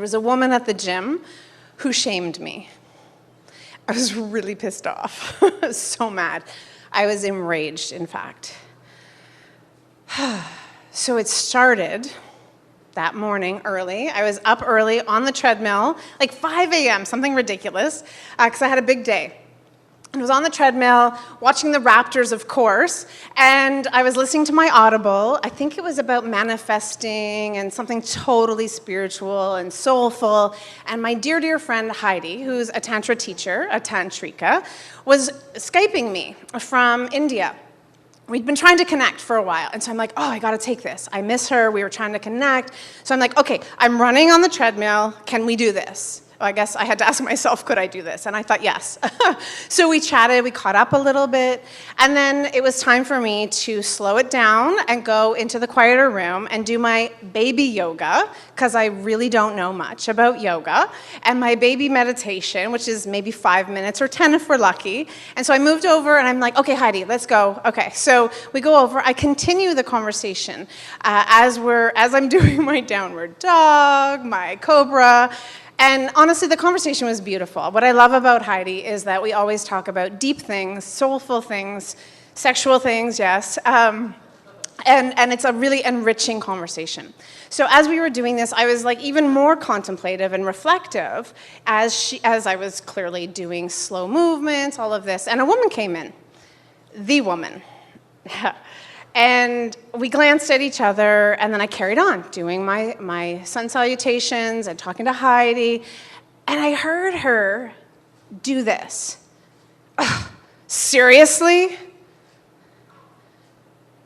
was a woman at the gym who shamed me. I was really pissed off. I was so mad. I was enraged, in fact. So it started that morning early. I was up early on the treadmill, like 5 a.m., something ridiculous, because I had a big day. I was on the treadmill, watching the Raptors, of course, and I was listening to my Audible. I think it was about manifesting and something totally spiritual and soulful. And my dear, dear friend Heidi, who's a Tantra teacher, a Tantrika, was Skyping me from India. We'd been trying to connect for a while, and so I'm like, oh, I gotta take this. I miss her, we were trying to connect. So I'm like, okay, I'm running on the treadmill, can we do this? Well, I guess I had to ask myself, could I do this? And I thought, yes. So we chatted, we caught up a little bit, and then it was time for me to slow it down and go into the quieter room and do my baby yoga, because I really don't know much about yoga, and my baby meditation, which is maybe 5 minutes or 10 if we're lucky. And so I moved over and I'm like, okay, Heidi, let's go. Okay, so we go over, I continue the conversation as I'm doing my downward dog, my cobra. And honestly, the conversation was beautiful. What I love about Heidi is that we always talk about deep things, soulful things, sexual things, yes, and it's a really enriching conversation. So as we were doing this, I was like even more contemplative and reflective as I was clearly doing slow movements, all of this, and a woman came in, the woman. And we glanced at each other, and then I carried on doing my sun salutations and talking to Heidi, and I heard her do this. Ugh, seriously?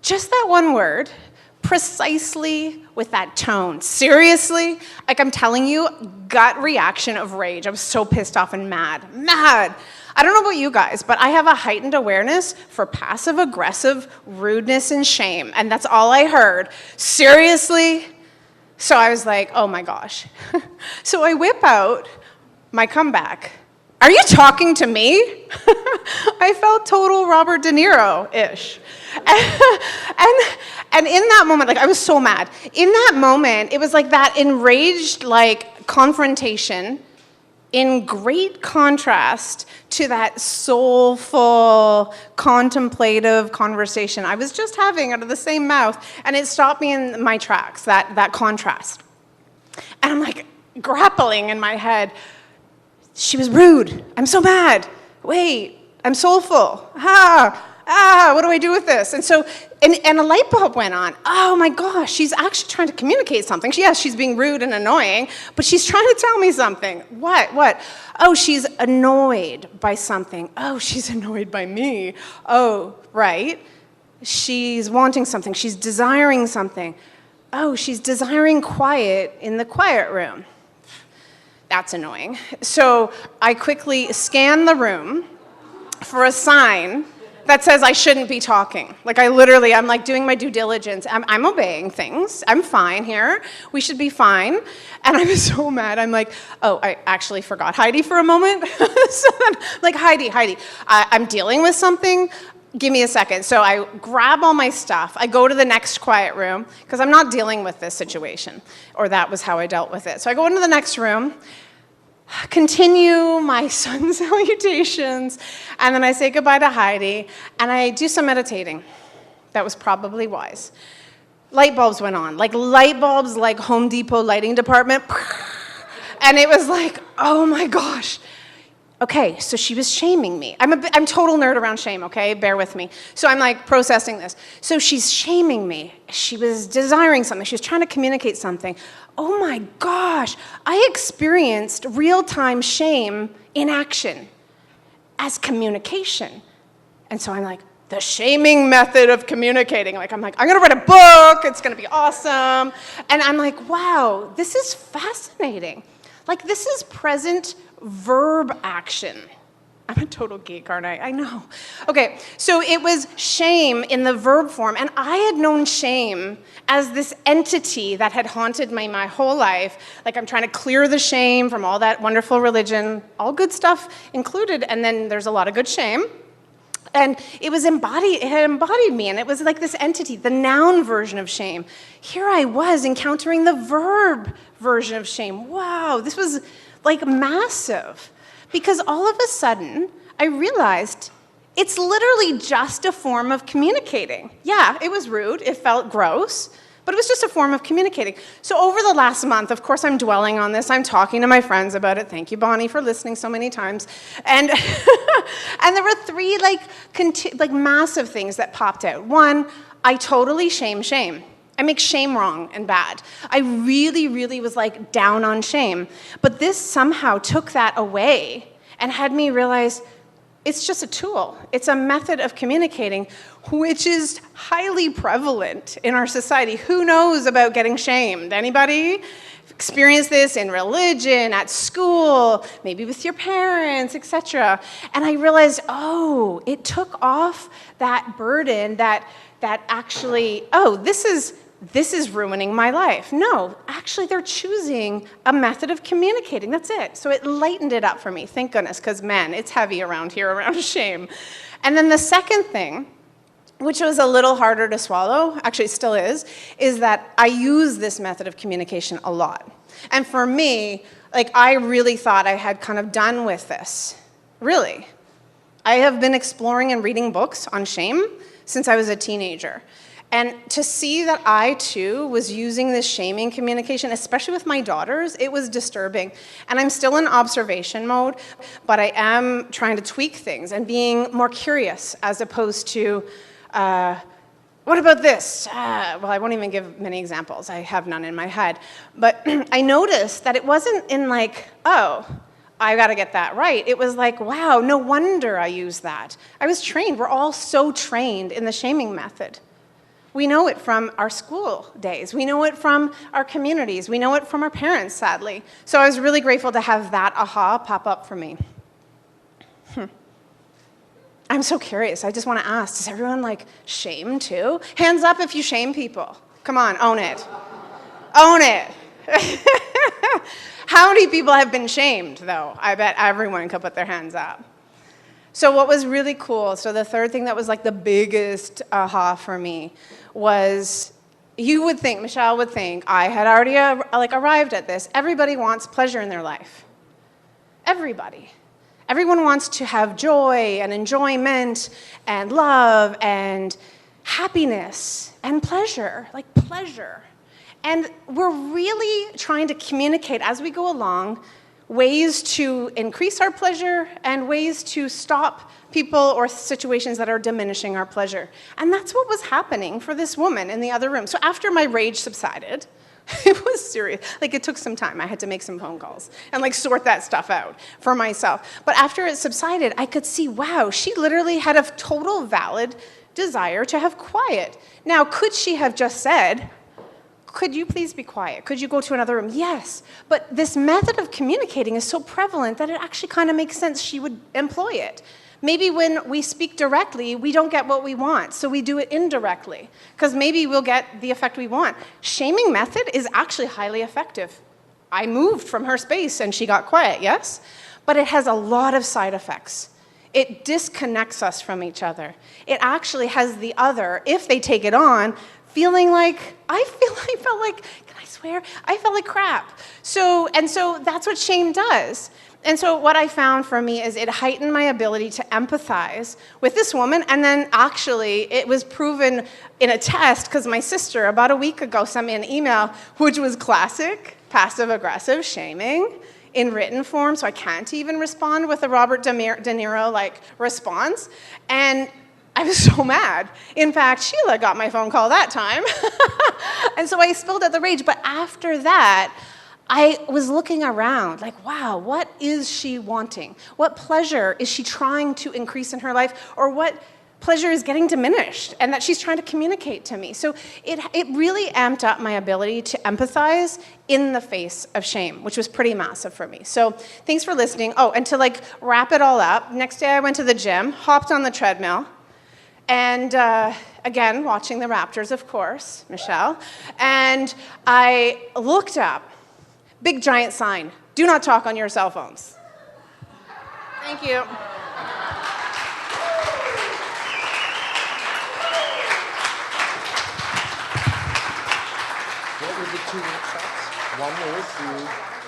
Just that one word, precisely with that tone. Seriously? Like I'm telling you, gut reaction of rage. I was so pissed off and mad. Mad! I don't know about you guys, but I have a heightened awareness for passive-aggressive rudeness and shame, and that's all I heard. Seriously? So I was like, oh my gosh. So I whip out my comeback. Are you talking to me? I felt total Robert De Niro-ish. And in that moment, like I was so mad. In that moment, it was like that enraged, like confrontation in great contrast to that soulful, contemplative conversation I was just having out of the same mouth, and it stopped me in my tracks, that contrast. And I'm like grappling in my head. She was rude. I'm so mad. Wait, I'm soulful. What do I do with this? And so, and a light bulb went on. Oh my gosh, she's actually trying to communicate something. Yes, she's being rude and annoying, but she's trying to tell me something. What? Oh, she's annoyed by something. Oh, she's annoyed by me. Oh, right. She's wanting something. She's desiring something. Oh, she's desiring quiet in the quiet room. That's annoying. So I quickly scan the room for a sign that says I shouldn't be talking. Like I'm like doing my due diligence. I'm obeying things. I'm fine here. We should be fine. And I was so mad. I'm like, oh, I actually forgot Heidi for a moment. So then, like, Heidi, I'm dealing with something. Give me a second. So I grab all my stuff. I go to the next quiet room because I'm not dealing with this situation, or that was how I dealt with it. So I go into the next room, continue my sun salutations, and then I say goodbye to Heidi, and I do some meditating. That was probably wise. Light bulbs went on, like light bulbs, like Home Depot lighting department, and it was like, oh my gosh. Okay, so she was shaming me. I'm total nerd around shame, okay? Bear with me. So I'm like processing this. So she's shaming me. She was desiring something. She was trying to communicate something. Oh my gosh, I experienced real-time shame in action as communication. And so I'm like, the shaming method of communicating. I'm like, I'm gonna write a book, it's gonna be awesome. And I'm like, wow, this is fascinating. Like, this is present verb action. I'm a total geek, aren't I? I know. Okay, so it was shame in the verb form, and I had known shame as this entity that had haunted me my whole life. Like, I'm trying to clear the shame from all that wonderful religion, all good stuff included, and then there's a lot of good shame. And it had embodied me, and it was like this entity, the noun version of shame. Here I was encountering the verb version of shame. Wow, this was like massive. Because all of a sudden, I realized it's literally just a form of communicating. Yeah, it was rude, it felt gross, but it was just a form of communicating. So over the last month, of course, I'm dwelling on this. I'm talking to my friends about it. Thank you, Bonnie, for listening so many times. And and there were three like massive things that popped out. One, I totally shame. I make shame wrong and bad. I really, really was like down on shame. But this somehow took that away and had me realize it's just a tool. It's a method of communicating, which is highly prevalent in our society. Who knows about getting shamed? Anybody? Experience this in religion, at school, maybe with your parents, etc. And I realized, oh, it took off that burden that actually, oh, this is ruining my life. No, actually they're choosing a method of communicating. That's it. So it lightened it up for me, thank goodness, because man, it's heavy around here, around shame. And then the second thing, which was a little harder to swallow, actually it still is that I use this method of communication a lot. And for me, like I really thought I had kind of done with this. Really. I have been exploring and reading books on shame since I was a teenager. And to see that I, too, was using this shaming communication, especially with my daughters, it was disturbing. And I'm still in observation mode, but I am trying to tweak things and being more curious as opposed to, what about this? Well, I won't even give many examples. I have none in my head. But I noticed that it wasn't in like, oh, I got to get that right. It was like, wow, no wonder I use that. I was trained. We're all so trained in the shaming method. We know it from our school days. We know it from our communities. We know it from our parents, sadly. So I was really grateful to have that aha pop up for me. I'm so curious. I just want to ask, does everyone like shame too? Hands up if you shame people. Come on, own it. Own it. How many people have been shamed, though? I bet everyone could put their hands up. So what was really cool, so the third thing that was like the biggest aha for me was, Michelle would think, I had already arrived at this. Everybody wants pleasure in their life. Everybody. Everyone wants to have joy and enjoyment and love and happiness and pleasure, like pleasure. And we're really trying to communicate as we go along ways to increase our pleasure and ways to stop people or situations that are diminishing our pleasure. And that's what was happening for this woman in the other room. So after my rage subsided, it was serious. Like it took some time. I had to make some phone calls and like sort that stuff out for myself. But after it subsided, I could see, wow, she literally had a total valid desire to have quiet. Now, could she have just said, could you please be quiet? Could you go to another room? Yes. But this method of communicating is so prevalent that it actually kind of makes sense she would employ it. Maybe when we speak directly, we don't get what we want, so we do it indirectly, because maybe we'll get the effect we want. Shaming method is actually highly effective. I moved from her space and she got quiet, yes? But it has a lot of side effects. It disconnects us from each other. It actually has the other, if they take it on, feeling like, I felt like, can I swear? I felt like crap. So that's what shame does. And so what I found for me is it heightened my ability to empathize with this woman, and then actually it was proven in a test, because my sister about a week ago sent me an email, which was classic passive-aggressive shaming in written form, so I can't even respond with a Robert De Niro like response. And I was so mad. In fact, Sheila got my phone call that time. And so I spilled out the rage. But after that, I was looking around like, wow, what is she wanting? What pleasure is she trying to increase in her life? Or what pleasure is getting diminished and that she's trying to communicate to me? So it really amped up my ability to empathize in the face of shame, which was pretty massive for me. So thanks for listening. Oh, and to like wrap it all up, next day I went to the gym, hopped on the treadmill, and again, watching the Raptors, of course, Michelle, and I looked up, big giant sign, do not talk on your cell phones. Thank you. the 2 minute sets. 1 minute.